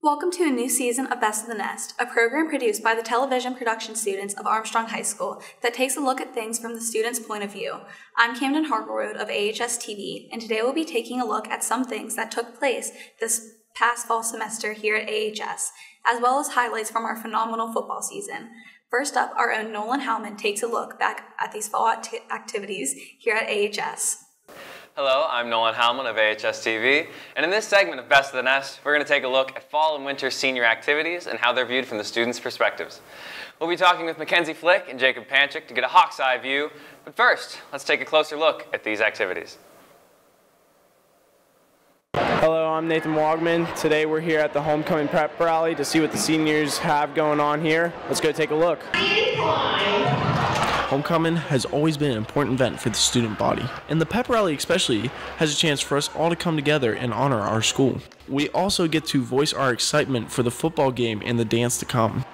Welcome to a new season of Best of the Nest, a program produced by the television production students of Armstrong High School that takes a look at things from the student's point of view. I'm Camden Harkleroad of AHS-TV, and today we'll be taking a look at some things that took place this past fall semester here at AHS, as well as highlights from our phenomenal football season. First up, our own Nolan Howman takes a look back at these fall activities here at AHS. Hello, I'm Nolan Howman of AHS-TV, and in this segment of Best of the Nest, we're going to take a look at fall and winter senior activities and how they're viewed from the students' perspectives. We'll be talking with Mackenzie Flick and Jacob Panchik to get a hawk's eye view, but first, let's take a closer look at these activities. Hello, I'm Nathan Wogman. Today we're here at the Homecoming Prep Rally to see what the seniors have going on here. Let's go take a look. Homecoming has always been an important event for the student body, and the pep rally especially has a chance for us all to come together and honor our school. We also get to voice our excitement for the football game and the dance to come.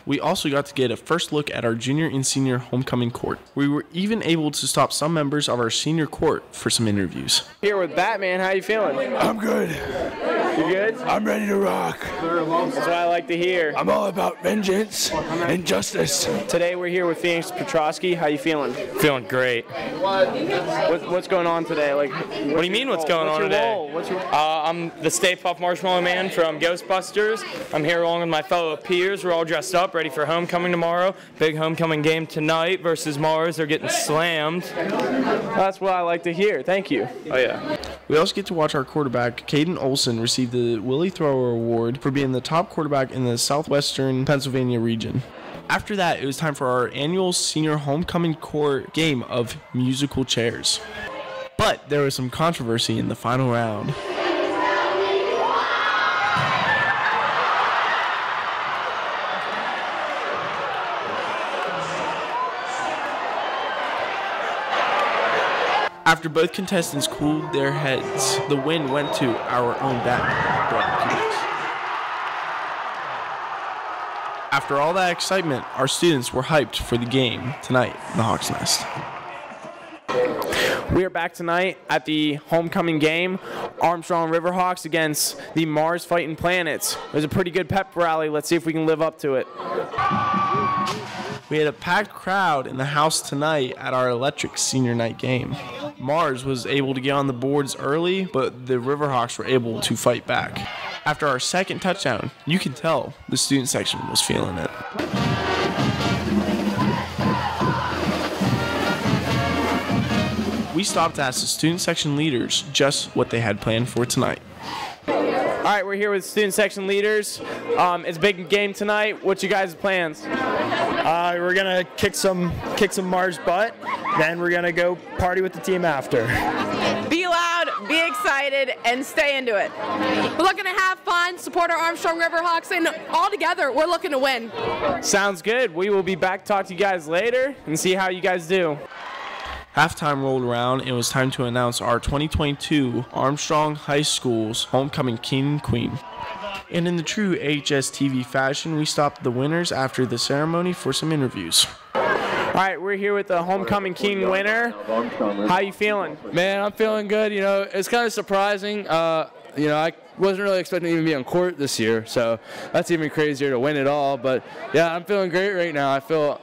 We also got to get a first look at our junior and senior homecoming court. We were even able to stop some members of our senior court for some interviews. Here with Batman, how you feeling? I'm good. You good? I'm ready to rock. That's what I like to hear. I'm all about vengeance and justice. Today we're here with Phoenix Petrosky. How you feeling? Feeling great. What's going on today? Like, What do you mean what's going on today? I'm the Stay Puft Marshmallow Man from Ghostbusters. I'm here along with my fellow peers. We're all dressed up, ready for homecoming tomorrow. Big homecoming game tonight versus Mars. They're getting slammed. That's what I like to hear. Thank you. Oh yeah. We also get to watch our quarterback, Caden Olson, receive the Willie Thrower Award for being the top quarterback in the southwestern Pennsylvania region. After that, it was time for our annual senior homecoming court game of musical chairs. But there was some controversy in the final round. After both contestants cooled their heads, the win went to our own Batman. After all that excitement, our students were hyped for the game tonight in the Hawk's Nest. We are back tonight at the homecoming game, Armstrong Riverhawks against the Mars Fighting Planets. It was a pretty good pep rally. Let's see if we can live up to it. We had a packed crowd in the house tonight at our electric senior night game. Mars was able to get on the boards early, but the Riverhawks were able to fight back. After our second touchdown, you can tell the student section was feeling it. We stopped to ask the student section leaders just what they had planned for tonight. All right, we're here with student section leaders. It's a big game tonight. What's your guys' plans? We're gonna kick some Mars butt. Then we're gonna go party with the team after. Be loud, be excited, and stay into it. We're looking to have fun, support our Armstrong Riverhawks, and all together, we're looking to win. Sounds good. We will be back to talk to you guys later and see how you guys do. Halftime rolled around and it was time to announce our 2022 Armstrong High School's homecoming king and queen. And in the true AHS-TV fashion, we stopped the winners after the ceremony for some interviews. All right, we're here with the homecoming king winner. How you feeling? Man, I'm feeling good. You know, it's kind of surprising. I wasn't really expecting to even be on court this year, so that's even crazier to win it all. But yeah, I'm feeling great right now. I feel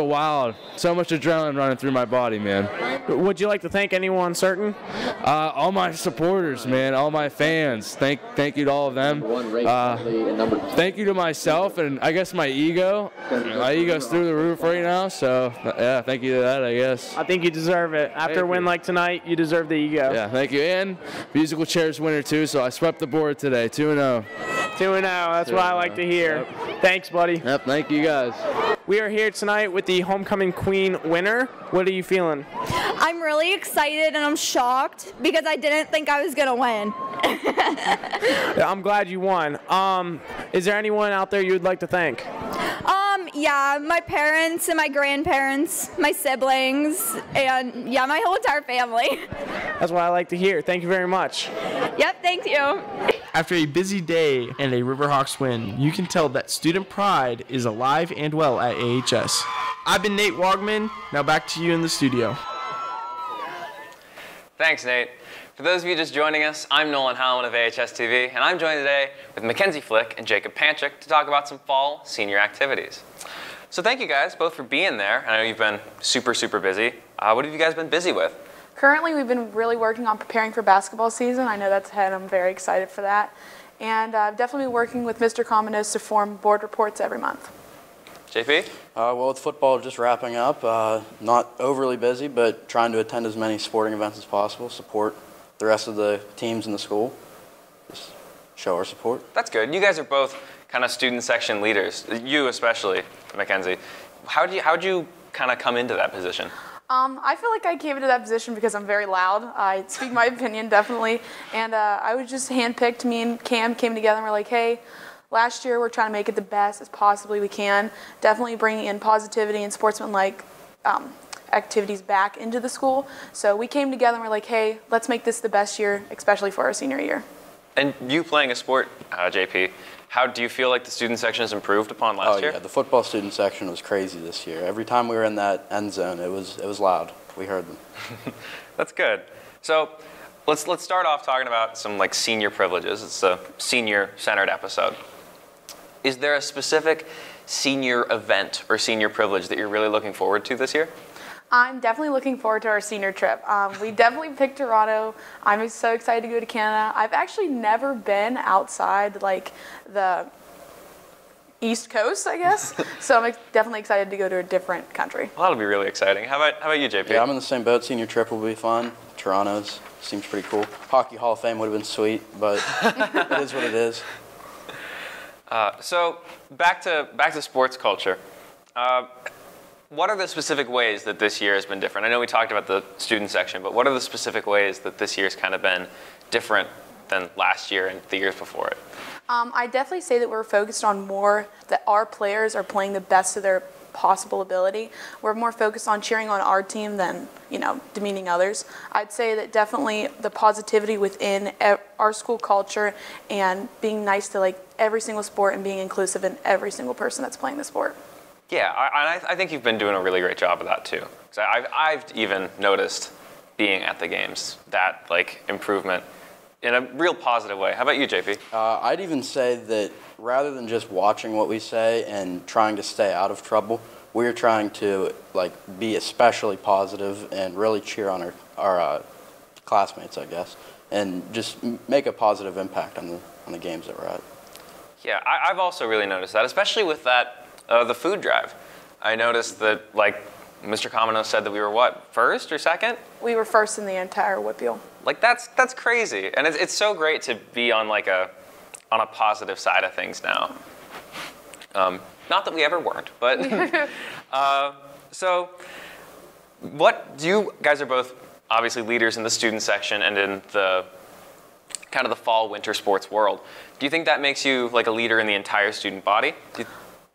wild. So much adrenaline running through my body, man. Would you like to thank anyone certain? All my supporters, man, all my fans. Thank you to all of them. Thank you to myself and I guess my ego. My ego's through the roof right now, so yeah, thank you to that, I guess. I think you deserve it. After a win like tonight, you deserve the ego. Yeah, thank you. And musical chairs winner too, so I swept the board today, 2-0. 2-0, that's what I like to hear. Yep. Thanks, buddy. Yep, thank you guys. We are here tonight with the homecoming queen winner. What are you feeling? I'm really excited and I'm shocked because I didn't think I was going to win. I'm glad you won. Is there anyone out there you would like to thank? Yeah, my parents and my grandparents, my siblings, and yeah, my whole entire family. That's what I like to hear. Thank you very much. Yep, thank you. After a busy day and a Riverhawks win, you can tell that student pride is alive and well at AHS. I've been Nate Wogman. Now back to you in the studio. Thanks, Nate. For those of you just joining us, I'm Nolan Howland of AHS-TV, and I'm joined today with Mackenzie Flick and Jacob Panchik to talk about some fall senior activities. So thank you guys both for being there. I know you've been super, super busy. What have you guys been busy with? Currently, we've been really working on preparing for basketball season. I know that's ahead. I'm very excited for that. And I've definitely been working with Mr. Cominos to form board reports every month. JP? Well, with football just wrapping up, not overly busy, but trying to attend as many sporting events as possible, support the rest of the teams in the school, just show our support. That's good. You guys are both kind of student section leaders, you especially, Mackenzie. How'd you kind of come into that position? I feel like I came into that position because I'm very loud. I speak my opinion, definitely. And I was just handpicked. Me and Cam came together and we're like, hey, last year we're trying to make it the best as possibly we can. Definitely bringing in positivity and sportsmanlike activities back into the school. So we came together and we're like, hey, let's make this the best year, especially for our senior year. And you playing a sport, JP, how do you feel like the student section has improved upon last year? Yeah, the football student section was crazy this year. Every time we were in that end zone, it was loud. We heard them. That's good. So let's start off talking about some like senior privileges. It's a senior-centered episode. Is there a specific senior event or senior privilege that you're really looking forward to this year? I'm definitely looking forward to our senior trip. We definitely picked Toronto. I'm so excited to go to Canada. I've actually never been outside like the East Coast, I guess. So I'm definitely excited to go to a different country. Well, that'll be really exciting. How about you, JP? Yeah, I'm in the same boat. Senior trip will be fun. Toronto's seems pretty cool. Hockey Hall of Fame would have been sweet, but it is what it is. So back to sports culture. What are the specific ways that this year has been different? I know we talked about the student section, but what are the specific ways that this year's kind of been different than last year and the years before it? I definitely say that we're focused on more that our players are playing the best of their possible ability. We're more focused on cheering on our team than, demeaning others. I'd say that definitely the positivity within our school culture and being nice to like every single sport and being inclusive in every single person that's playing the sport. Yeah, I think you've been doing a really great job of that too. 'Cause I've even noticed being at the games that like improvement in a real positive way. How about you, JP? I'd even say that rather than just watching what we say and trying to stay out of trouble, we're trying to like be especially positive and really cheer on our classmates, I guess, and just make a positive impact on the games that we're at. Yeah, I've also really noticed that, especially with that. The food drive. I noticed that, like, Mr. Cominos said that we were, what, first or second? We were first in the entire Whitfield. Like, that's crazy. And it's so great to be on, like, on a positive side of things now. Not that we ever weren't, but... So, you guys are both, obviously, leaders in the student section and in the kind of the fall, winter sports world. Do you think that makes you, like, a leader in the entire student body?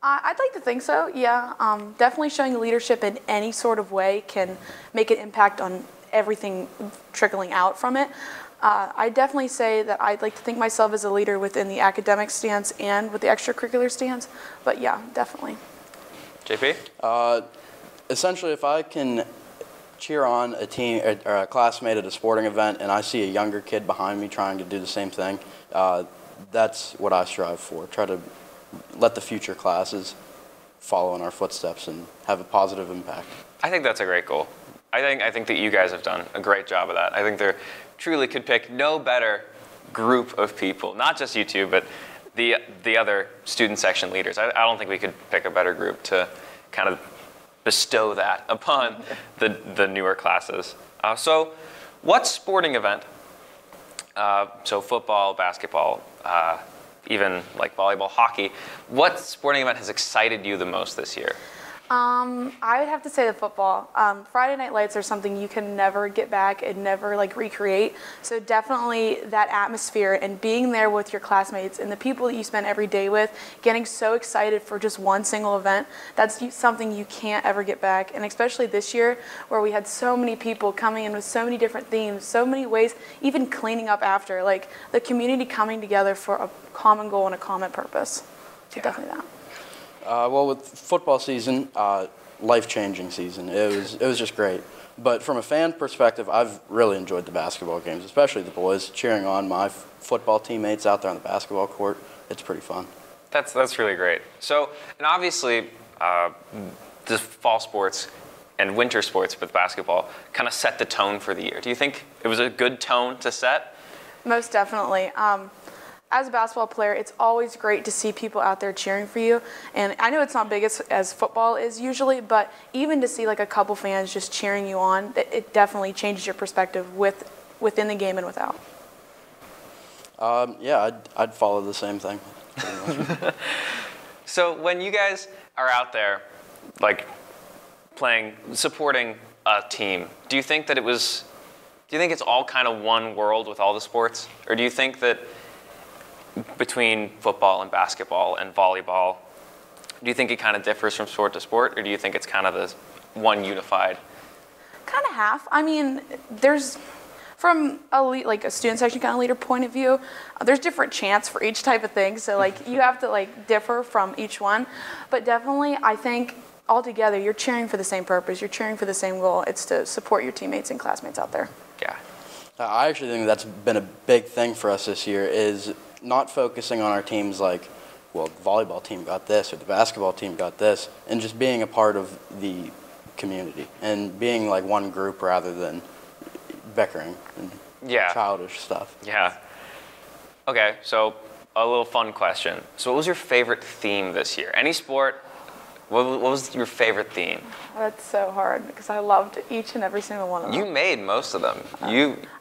I'd like to think so, yeah. Definitely showing leadership in any sort of way can make an impact on everything trickling out from it. I definitely say that I'd like to think myself as a leader within the academic stance and with the extracurricular stance, but yeah, definitely. JP? Essentially, if I can cheer on a team or a classmate at a sporting event and I see a younger kid behind me trying to do the same thing, that's what I strive for. Try to let the future classes follow in our footsteps and have a positive impact. I think that's a great goal. I think that you guys have done a great job of that. I think there truly could pick no better group of people, not just you two, but the other student section leaders. I don't think we could pick a better group to kind of bestow that upon the newer classes. So what sporting event, so football, basketball, even like volleyball, hockey, what sporting event has excited you the most this year? I would have to say the football. Friday night lights are something you can never get back and never like recreate. So definitely that atmosphere and being there with your classmates and the people that you spend every day with, getting so excited for just one single event, that's something you can't ever get back. And especially this year where we had so many people coming in with so many different themes, so many ways, even cleaning up after, like the community coming together for a common goal and a common purpose. So definitely that. Well, with football season, life-changing season. It was just great. But from a fan perspective, I've really enjoyed the basketball games, especially the boys cheering on my football teammates out there on the basketball court. It's pretty fun. That's really great. So, and obviously, the fall sports and winter sports with basketball kind of set the tone for the year. Do you think it was a good tone to set? Most definitely. As a basketball player, it's always great to see people out there cheering for you. And I know it's not big as football is usually, but even to see like a couple fans just cheering you on, it definitely changes your perspective within the game and without. Yeah, I'd follow the same thing. So when you guys are out there, like playing, supporting a team, do you think it's all kind of one world with all the sports? Or do you think that between football and basketball and volleyball, do you think it kind of differs from sport to sport, or do you think it's kind of this one unified? Kind of half. I mean, there's, from a student section kind of leader point of view, there's different chants for each type of thing. So like you have to like differ from each one. But definitely, I think altogether, you're cheering for the same purpose. You're cheering for the same goal. It's to support your teammates and classmates out there. Yeah. I actually think that's been a big thing for us this year is not focusing on our teams like, well, the volleyball team got this or the basketball team got this, and just being a part of the community and being like one group rather than bickering and childish stuff. Yeah. Okay, so a little fun question. So what was your favorite theme this year? Any sport? What was your favorite theme? That's so hard because I loved each and every single one of them. You made most of them.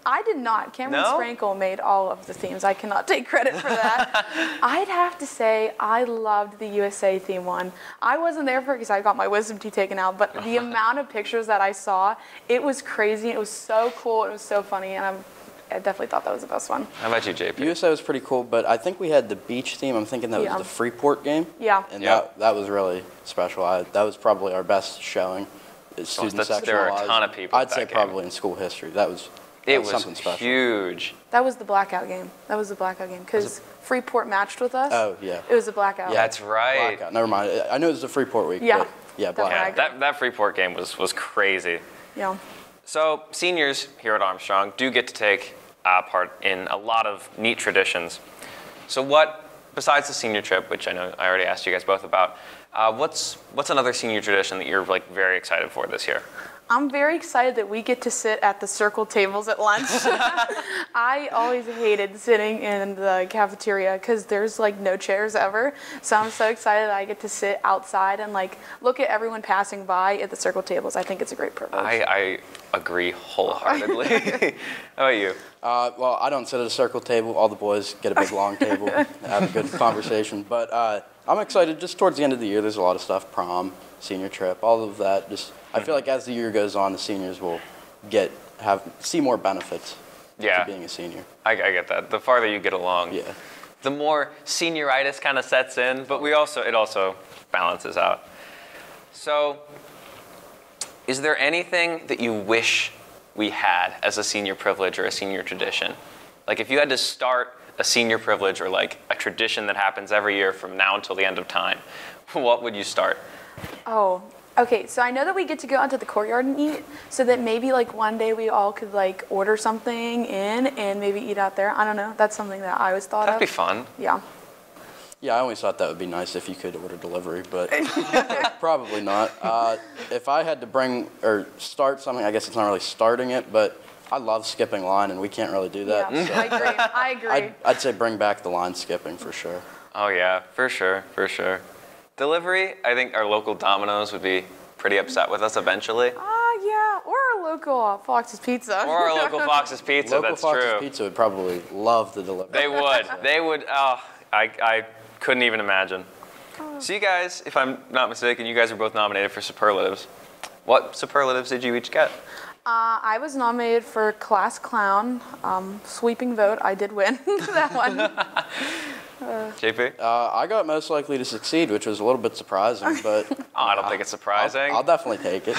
I did not. Cameron Sprankle made all of the themes. I cannot take credit for that. I'd have to say I loved the USA theme one. I wasn't there for it because I got my wisdom teeth taken out, but the amount of pictures that I saw, it was crazy. It was so cool. It was so funny, and I definitely thought that was the best one. How about you, JP? USA was pretty cool, but I think we had the beach theme. I'm thinking that was the Freeport game. Yeah. And that was really special. That was probably our best showing. Student section. There were a ton of people. I'd say probably in school history. That was something special. Huge. That was the blackout game. Because Freeport matched with us. Oh, yeah. It was a blackout. Yeah, that's right. Blackout. Never mind. I know it was the Freeport week. Yeah. But yeah, blackout. Yeah, that Freeport game was crazy. Yeah. So seniors here at Armstrong do get to take part in a lot of neat traditions. So besides the senior trip, which I know I already asked you guys both about, what's another senior tradition that you're like very excited for this year? I'm very excited that we get to sit at the circle tables at lunch. I always hated sitting in the cafeteria because there's like no chairs ever. So I'm so excited that I get to sit outside and like look at everyone passing by at the circle tables. I think it's a great privilege. I agree wholeheartedly. How about you? Well, I don't sit at a circle table. All the boys get a big long table, have a good conversation. But I'm excited just towards the end of the year. There's a lot of stuff, prom, senior trip, all of that. I feel like as the year goes on, the seniors will see more benefits to being a senior. I get that. The farther you get along, the more senioritis kind of sets in, but it also balances out. So, is there anything that you wish we had as a senior privilege or a senior tradition? Like if you had to start a senior privilege or like a tradition that happens every year from now until the end of time, what would you start? Oh, okay. So I know that we get to go out to the courtyard and eat, so that maybe like one day we all could like order something in and maybe eat out there. I don't know. That's something that I always thought of. That'd be fun. Yeah. Yeah, I always thought that would be nice if you could order delivery, but probably not. If I had to bring or start something, I guess it's not really starting it, but I love skipping line, and we can't really do that. Yeah, so I agree. I'd say bring back the line skipping for sure. Oh yeah, for sure. Delivery, I think our local Domino's would be pretty upset with us eventually. Yeah, or our local Fox's Pizza. Or our local Fox's Pizza, that's true. Local Fox's Pizza would probably love the delivery. They would, I couldn't even imagine. So you guys, if I'm not mistaken, you guys are both nominated for superlatives. What superlatives did you each get? I was nominated for Class Clown, sweeping vote. I did win that one. JP? I got most likely to succeed, which was a little bit surprising, but... I don't think it's surprising. I'll definitely take it.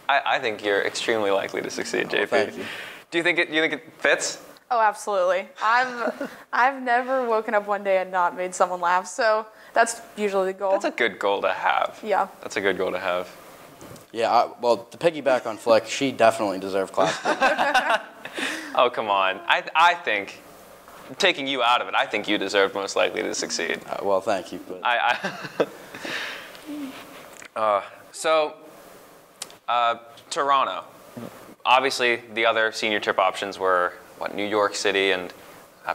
I think you're extremely likely to succeed, JP. Thank you. Do you think it fits? Oh, absolutely. I've never woken up one day and not made someone laugh, so that's usually the goal. That's a good goal to have. Yeah. That's a good goal to have. Yeah, well, to piggyback on Flick, she definitely deserved class. Oh, come on. I think, taking you out of it, I think you deserved most likely to succeed. Well, thank you. But. Toronto. Obviously, the other senior trip options were, what, New York City and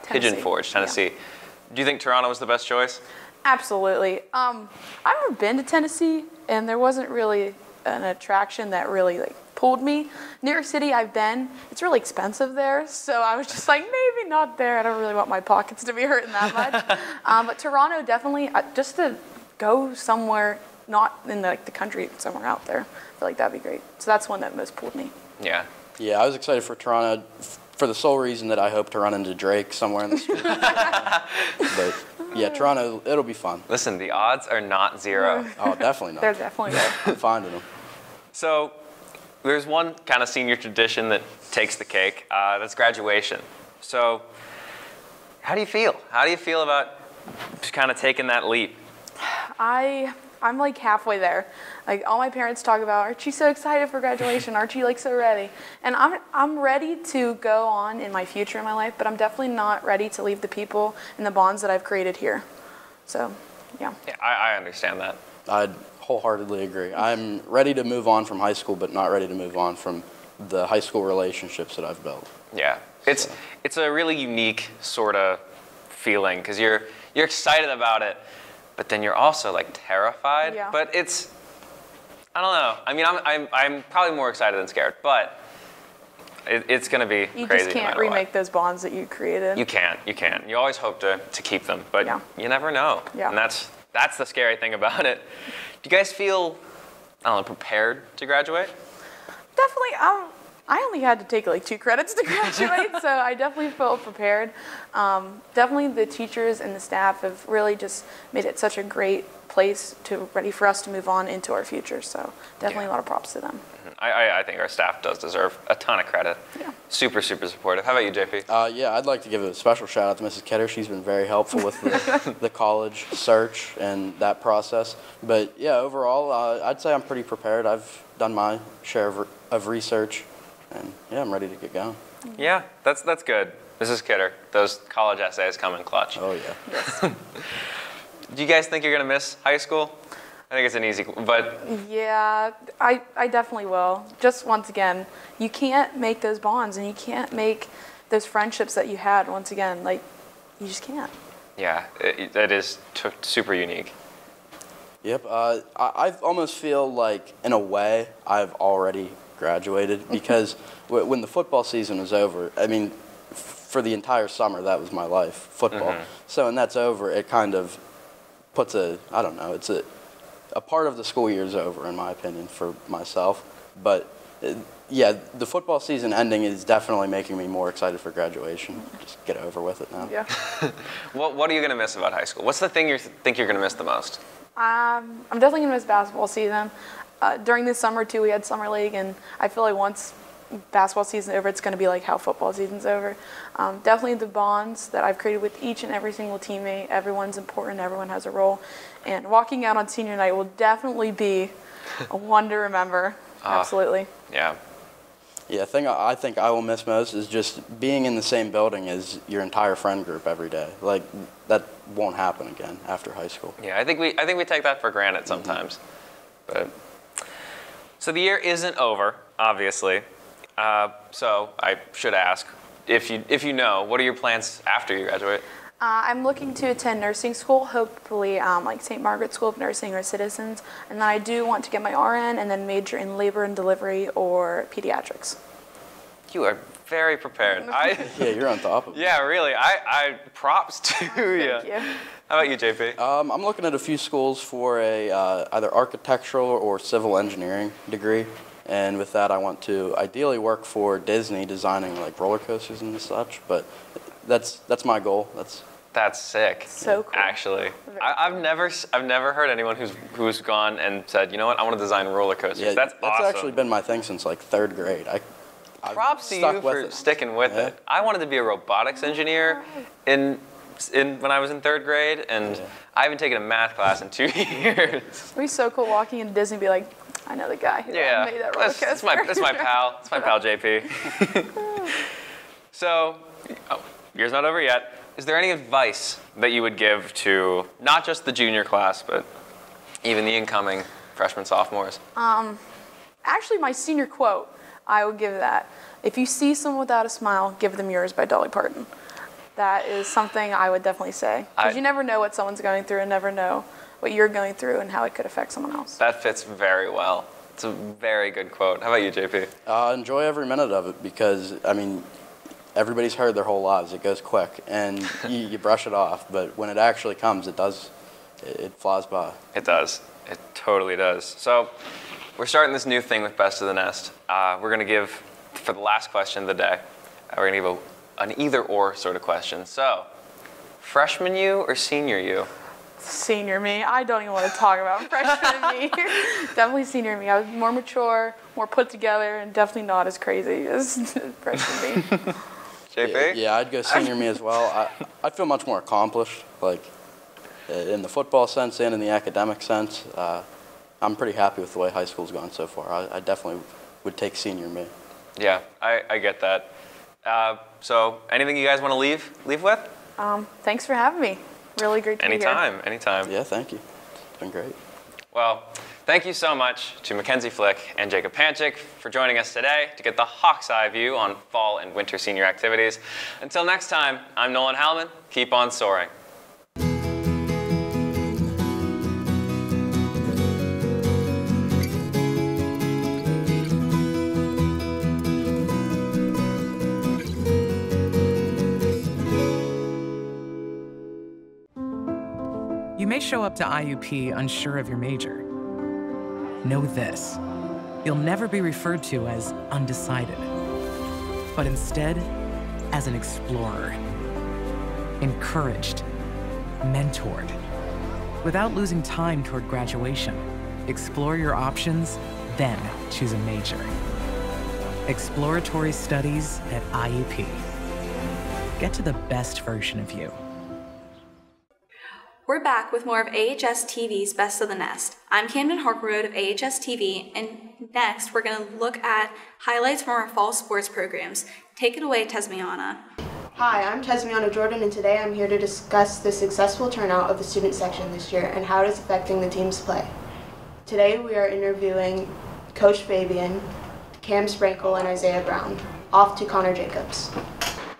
Pigeon Forge, Tennessee. Yeah. Do you think Toronto was the best choice? Absolutely. I've never been to Tennessee, and there wasn't really an attraction that really pulled me. New York City, I've been. It's really expensive there, so I was just like, maybe not there. I don't really want my pockets to be hurting that much. But Toronto, definitely, just to go somewhere not in the country, somewhere out there. I feel like that'd be great. So that's one that most pulled me. Yeah. Yeah, I was excited for Toronto for the sole reason that I hope to run into Drake somewhere in the street. But yeah, Toronto, it'll be fun. Listen, the odds are not zero. Oh, definitely not. They're definitely there. I'm finding them. So there's one kind of senior tradition that takes the cake. That's graduation. So how do you feel? How do you feel about just kind of taking that leap? I'm like halfway there. Like all my parents talk about, aren't you so excited for graduation? Aren't you so ready? And I'm ready to go on in my future in my life, but I'm definitely not ready to leave the people and the bonds that I've created here. So, yeah. Yeah, I understand that. I'd wholeheartedly agree. I'm ready to move on from high school, but not ready to move on from the high school relationships that I've built. Yeah, it's a really unique sort of feeling because you're excited about it, but then you're also terrified. Yeah. But I don't know. I mean, I'm probably more excited than scared, but it's going to be crazy. You just can't no remake those bonds that you created. You can't. You always hope to keep them, but you never know. Yeah. And that's the scary thing about it. Do you guys feel, I don't know, prepared to graduate? Definitely. I only had to take 2 credits to graduate, so I definitely felt prepared. Definitely the teachers and the staff have really just made it such a great place ready for us to move on into our future. So definitely a lot of props to them. I think our staff does deserve a ton of credit. Yeah. Super, super supportive. How about you, JP? Yeah, I'd like to give a special shout out to Mrs. Kidder. She's been very helpful with the college search and that process. But yeah, overall, I'd say I'm pretty prepared. I've done my share of research, and yeah, I'm ready to get going. Yeah, that's good. Mrs. Kidder, those college essays come in clutch. Oh yeah. Yes. Do you guys think you're gonna miss high school? I think it's an easy, but Yeah, I definitely will. Just once again, you can't make those bonds and you can't make those friendships that you had once again. You just can't. yeah, that is super unique. Yep. I almost feel like, in a way, I've already graduated because when the football season was over, I mean, for the entire summer, that was my life, football. So when that's over, it kind of puts I don't know, it's a part of the school year is over, in my opinion, for myself. But yeah, the football season ending is definitely making me more excited for graduation. Just get over with it now. Yeah. What are you gonna miss about high school? What's the thing you think you're gonna miss the most? I'm definitely going to miss basketball season. During this summer, too, we had summer league, and I feel like once basketball season's over, it's going to be like how football season's over. Definitely the bonds that I've created with each and every single teammate. Everyone's important. Everyone has a role. And walking out on senior night will definitely be a one to remember. Absolutely. Yeah. Yeah, the thing I think I will miss most is just being in the same building as your entire friend group every day. That won't happen again after high school. Yeah, I think we take that for granted sometimes. But so the year isn't over, obviously. So I should ask, if you know, what are your plans after you graduate? I'm looking to attend nursing school, hopefully like St. Margaret's School of Nursing or Citizens. And then I do want to get my RN and then major in labor and delivery or pediatrics. You are very prepared. Yeah, you're on top of it. Yeah, really. I props to you. Thank you. How about you, JP? I'm looking at a few schools for a either architectural or civil engineering degree. And with that, I want to ideally work for Disney, designing roller coasters and such. But that's my goal. That's sick. So cool. Actually, I've never heard anyone who's gone and said, you know what, I want to design roller coasters. Yeah, that's awesome. actually been my thing since 3rd grade. Props to you for sticking with it. I wanted to be a robotics engineer when I was in 3rd grade, and I haven't taken a math class in 2 years. It'd be so cool walking into Disney and be like, I know the guy who Yeah, made that roller coaster. that's my pal. It's my pal, JP. So, year's not over yet. Is there any advice that you would give to not just the junior class, but even the incoming freshmen, sophomores? Actually, my senior quote, I would give that. If you see someone without a smile, give them yours by Dolly Parton. That is something I would definitely say. Because you never know what someone's going through and never know what you're going through and how it could affect someone else. That fits very well. It's a very good quote. How about you, JP? Enjoy every minute of it because, I mean, everybody's heard their whole lives. It goes quick, and you brush it off. But when it actually comes, it flies by. It does. It totally does. So we're starting this new thing with Best of the Nest. We're going to give, for the last question of the day, we're going to give an either-or sort of question. So, freshman you or senior you? Senior me. I don't even want to talk about freshman me. Definitely senior me. I was more mature, more put together, and definitely not as crazy as freshman me. JP? Yeah, I'd go senior me as well. I feel much more accomplished, like in the football sense and in the academic sense. I'm pretty happy with the way high school's gone so far. I definitely would take senior me. Yeah, I get that. So, anything you guys want to leave with? Thanks for having me. Really great to be here. Anytime. Yeah, thank you. It's been great. Well, thank you so much to Mackenzie Flick and Jacob Panchik for joining us today to get the hawk's eye view on fall and winter senior activities. Until next time, I'm Nolan Hallman. Keep on soaring. You may show up to IUP unsure of your major. Know this, you'll never be referred to as undecided, but instead as an explorer, encouraged, mentored. Without losing time toward graduation, explore your options, then choose a major. Exploratory studies at IUP. Get to the best version of you. We're back with more of AHS-TV's Best of the Nest. I'm Camden Harkroad of AHS-TV, and next we're going to look at highlights from our fall sports programs. Take it away, Tesmiana. Hi, I'm Tesmiana Jordan, and today I'm here to discuss the successful turnout of the student section this year and how it is affecting the team's play. Today we are interviewing Coach Fabian, Cam Sprankle, and Isaiah Brown. Off to Connor Jacobs.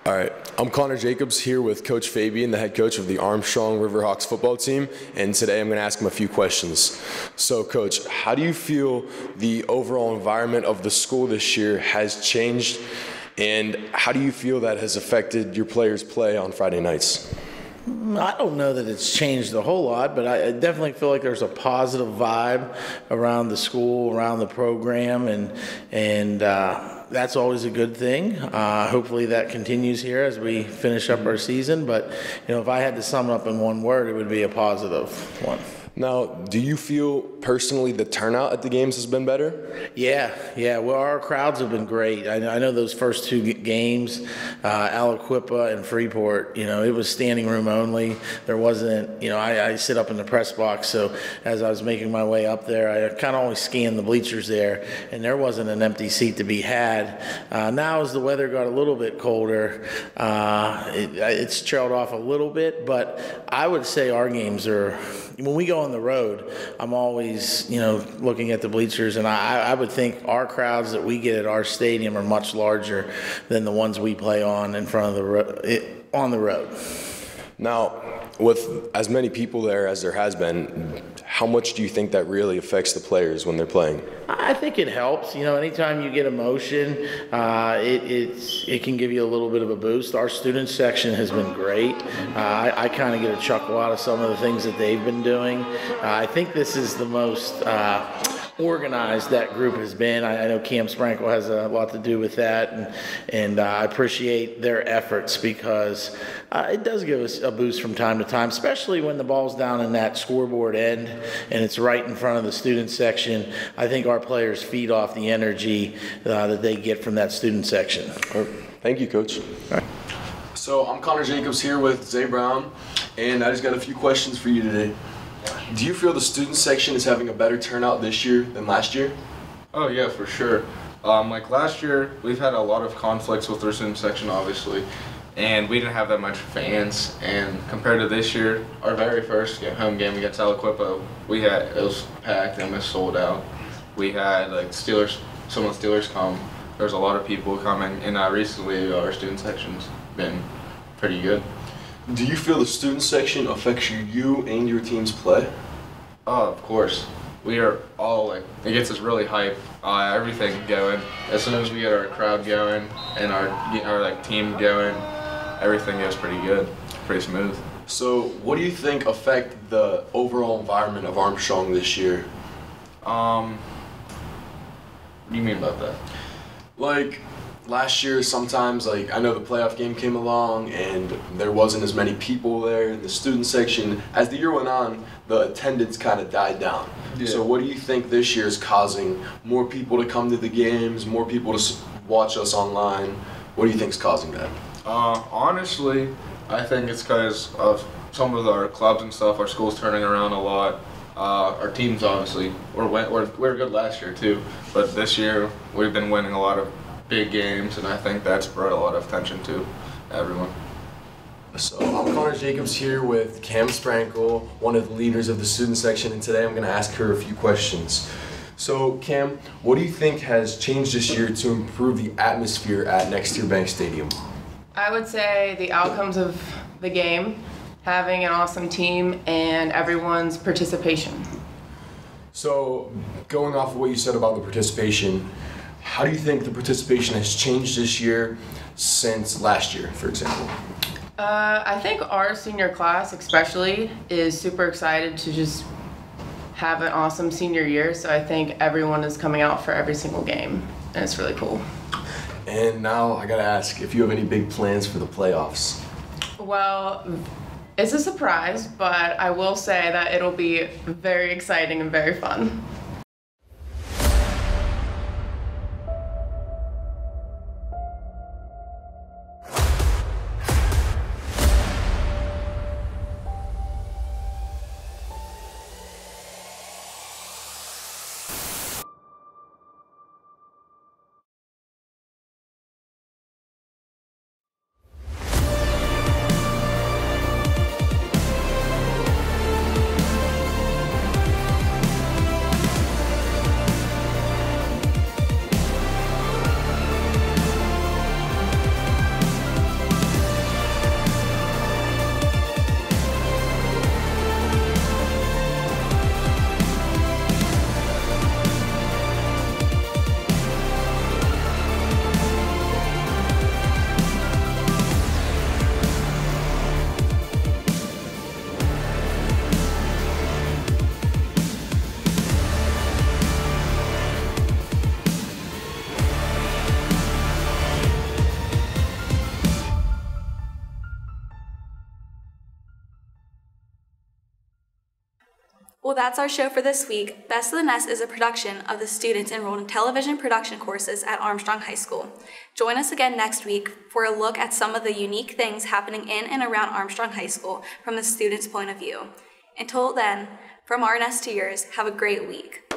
All right, I'm Connor Jacobs here with Coach Fabian, the head coach of the Armstrong Riverhawks football team, and today I'm going to ask him a few questions. So, Coach, how do you feel the overall environment of the school this year has changed, and how do you feel that has affected your players' play on Friday nights? I don't know that it's changed a whole lot, but I definitely feel like there's a positive vibe around the school, around the program, and that's always a good thing. Hopefully that continues here as we finish up our season. But if I had to sum it up in one word, it would be a positive one. Now, do you feel personally the turnout at the games has been better? Yeah. Well, our crowds have been great. I know those first two games, Aliquippa and Freeport, it was standing room only. There wasn't, I sit up in the press box, so as I was making my way up there, I kind of always scanned the bleachers there, and there wasn't an empty seat to be had. Now, as the weather got a little bit colder, it's trailed off a little bit, but I would say our games are, when we go on the road, I'm always, looking at the bleachers, and I would think our crowds that we get at our stadium are much larger than the ones we play on in front of on the road. Now, with as many people there as there has been, how much do you think that really affects the players when they're playing? I think it helps. Anytime you get emotion, it can give you a little bit of a boost. Our student section has been great. I kind of get a chuckle out of some of the things that they've been doing. I think this is the most organized that group has been. I know Cam Sprankle has a lot to do with that, and I appreciate their efforts because it does give us a boost from time to time, especially when the ball's down in that scoreboard end and it's right in front of the student section. I think our players feed off the energy that they get from that student section. Thank you, Coach. All right. So I'm Connor Jacobs here with Zay Brown, and I just got a few questions for you today. Do you feel the student section is having a better turnout this year than last year? Oh yeah, for sure. Like last year, we've had a lot of conflicts with our student section, obviously, and we didn't have that much fans. And compared to this year, our very first home game against Aliquippa, it was packed and almost sold out. We had like some of the Steelers come. There's a lot of people coming, and recently our student section's been pretty good. Do you feel the student section affects you and your team's play? Oh, of course. We are all it gets us really hyped. Everything going. As soon as we get our crowd going and our team going, everything goes pretty good, pretty smooth. So, what do you think affect the overall environment of Armstrong this year? What do you mean about that? Like, last year, sometimes, I know the playoff game came along and there wasn't as many people there in the student section. As the year went on, the attendance kind of died down. Yeah. So what do you think this year is causing more people to come to the games, more people to watch us online? What do you think is causing that? Honestly, I think it's because of some of our clubs and stuff. Our school's turning around a lot. Our teams, obviously, we were good last year too, but this year we've been winning a lot of big games, and I think that's brought a lot of attention to everyone. So I'm Connor Jacobs here with Cam Sprankle, one of the leaders of the student section, and today I'm going to ask her a few questions. So Cam, what do you think has changed this year to improve the atmosphere at Next Year Bank Stadium? I would say the outcomes of the game, having an awesome team, and everyone's participation. So going off of what you said about the participation, how do you think the participation has changed this year since last year, for example? I think our senior class especially is super excited to just have an awesome senior year, so I think everyone is coming out for every single game, and it's really cool. And now I gotta ask if you have any big plans for the playoffs. Well, it's a surprise, but I will say that it'll be very exciting and very fun. Well, that's our show for this week. Best of the Nest is a production of the students enrolled in television production courses at Armstrong High School. Join us again next week for a look at some of the unique things happening in and around Armstrong High School from the students' point of view. Until then, from our nest to yours, have a great week.